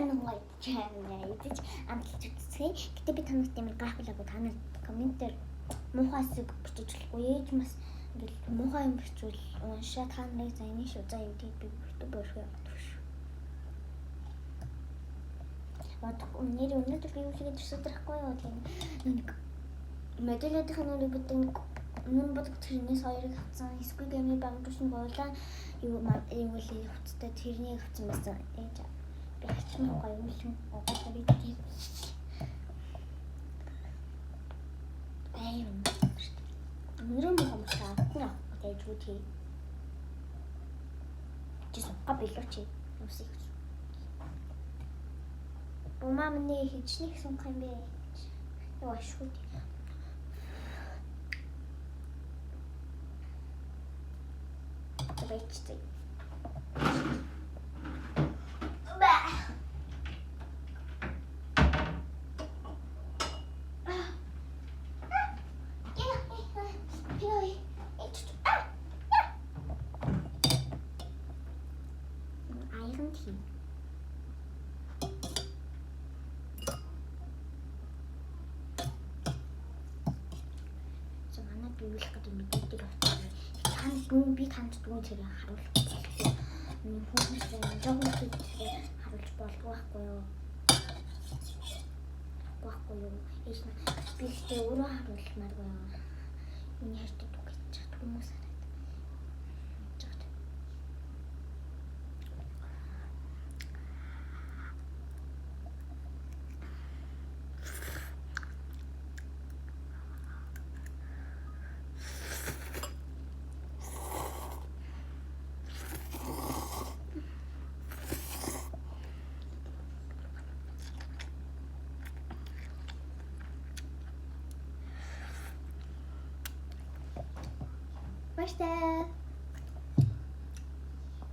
гой чанаа идэж амталж үзье. Гэтэ би танаас тийм гайхалаагүй та нар комментээр муухайсыг бичиж болохгүй ээж бас ингээл муухай юм бичвэл уншаа та нарыг заяны шүү за юм тийм би YouTube өрхөө явах шүү. Нэр өнөөдөр би юу хийгээд өсөдрөхгүй юу нэг мэдээлэлийнх нь гэдэг нүн бодог тэрнээс хоёрыг хатсан эсвэл гэмний багтууч нь гоолаа юу л хувцтай тэрнийг хатсан байсан ээж би хачмаа гоё юм шиг угаасаа би тийм айм өнөрөө мохомсаа наа гэж үгүй чис габилочи нүсих Мамны хичнээн сон юм бэ яа шүү Бэчтэй. Ба. Айрон тий. Манай библик гэдэг мэдээлэл авчихсан. Дүүн би танд дүүн зэрэг харуулах хэрэгтэй. Хүмүүсээ жогносод харуулж болдгоо байхгүй юу? Баггүй юу? Эс би өөртөө өөрөө харуулмааргүй юу? Миний хайртай дүү гэж хүмүүс хараад. Баштай